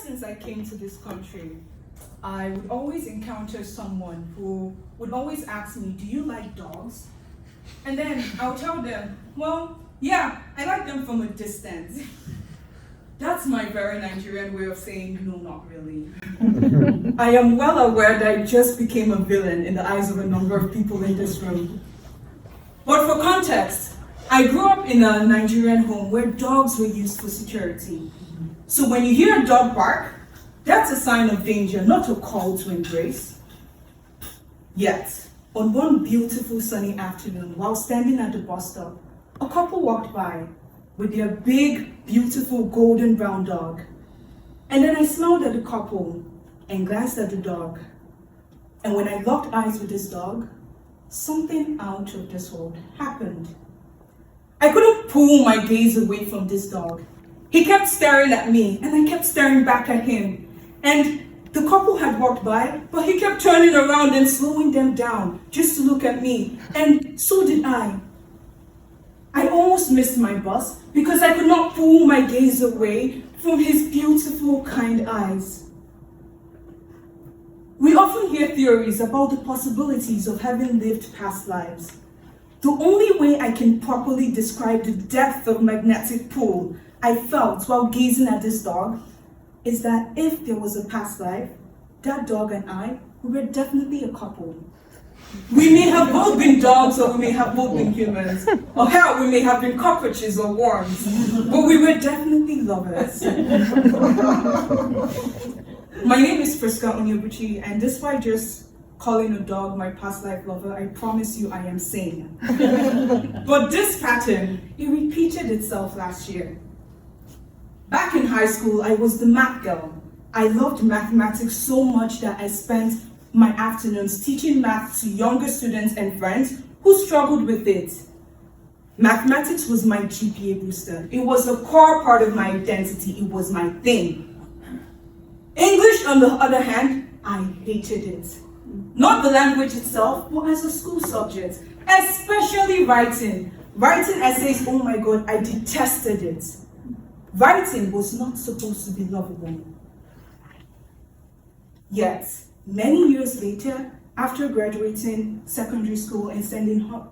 since I came to this country, I would always encounter someone who would always ask me, do you like dogs? And then I'll tell them, well, yeah, I like them from a distance. That's my very Nigerian way of saying, no, not really. I am well aware that I just became a villain in the eyes of a number of people in this room. But for context, I grew up in a Nigerian home where dogs were used for security. So when you hear a dog bark, that's a sign of danger, not a call to embrace. Yet, on one beautiful sunny afternoon, while standing at the bus stop, a couple walked by with their big, beautiful golden brown dog. And then I smiled at the couple and glanced at the dog. And when I locked eyes with this dog, something out of this world happened. I couldn't pull my gaze away from this dog. He kept staring at me, and I kept staring back at him. And the couple had walked by, but he kept turning around and slowing them down just to look at me. And so did I. I almost missed my bus because I could not pull my gaze away from his beautiful, kind eyes. We often hear theories about the possibilities of having lived past lives. The only way I can properly describe the depth of magnetic pull I felt while gazing at this dog is that if there was a past life, that dog and I, we were definitely a couple. We may have both been dogs, or we may have both been humans, or hell, we may have been cockroaches or worms, but we were definitely lovers. My name is Prisca Onyebuchi, and despite just calling a dog my past life lover, I promise you I am sane. But this pattern, it repeated itself last year. Back in high school, I was the math girl. I loved mathematics so much that I spent my afternoons teaching math to younger students and friends who struggled with it. Mathematics was my GPA booster. It was a core part of my identity. It was my thing. English, on the other hand, I hated it. Not the language itself, but as a school subject, especially writing. Writing essays, oh my God, I detested it. Writing was not supposed to be lovable. Yet, many years later, after graduating secondary school and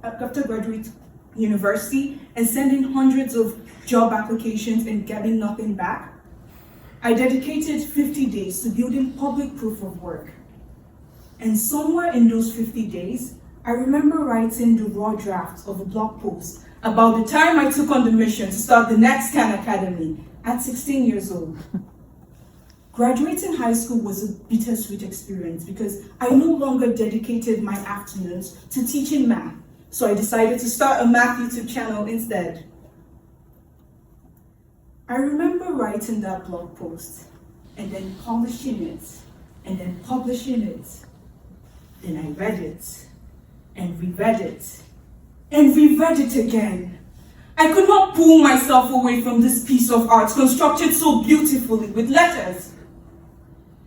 after graduating university and sending hundreds of job applications and getting nothing back, I dedicated 50 days to building public proof of work. And somewhere in those 50 days, I remember writing the raw draft of a blog post about the time I took on the mission to start the next Khan Academy at 16 years old. Graduating high school was a bittersweet experience because I no longer dedicated my afternoons to teaching math, so I decided to start a math YouTube channel instead. I remember writing that blog post and then polishing it and then publishing it. Then I read it and reread it and reread it again. I could not pull myself away from this piece of art constructed so beautifully with letters.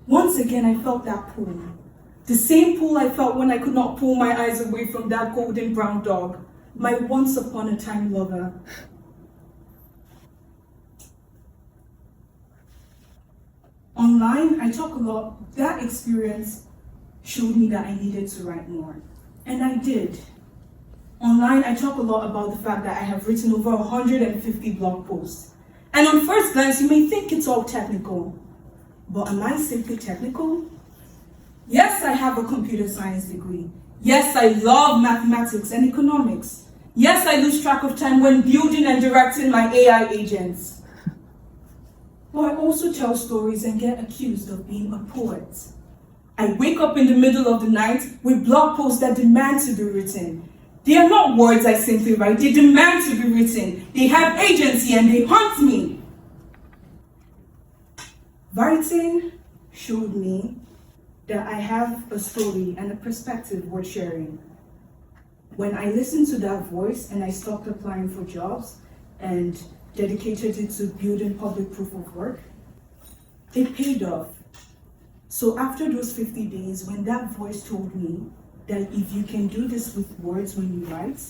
Once again, I felt that pull. The same pull I felt when I could not pull my eyes away from that golden brown dog, my once upon a time lover. Online, I talk a lot. That experience showed me that I needed to write more. And I did. Online, I talk a lot about the fact that I have written over 150 blog posts. And on first glance, you may think it's all technical. But am I simply technical? Yes, I have a computer science degree. Yes, I love mathematics and economics. Yes, I lose track of time when building and directing my AI agents. But I also tell stories and get accused of being a poet. I wake up in the middle of the night with blog posts that demand to be written. They are not words I simply write, they demand to be written. They have agency and they haunt me. Writing showed me that I have a story and a perspective worth sharing. When I listened to that voice and I stopped applying for jobs and dedicated it to building public proof of work, it paid off. So after those 50 days, when that voice told me that if you can do this with words when you write,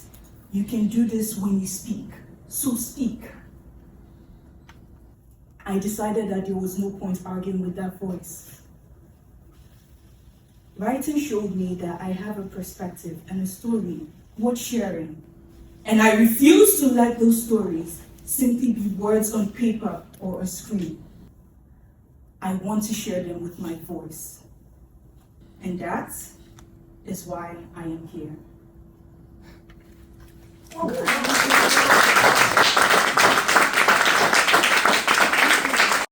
you can do this when you speak. So speak. I decided that there was no point arguing with that voice. Writing showed me that I have a perspective and a story worth sharing, and I refuse to let those stories simply be words on paper or a screen. I want to share them with my voice, and that is why I am here.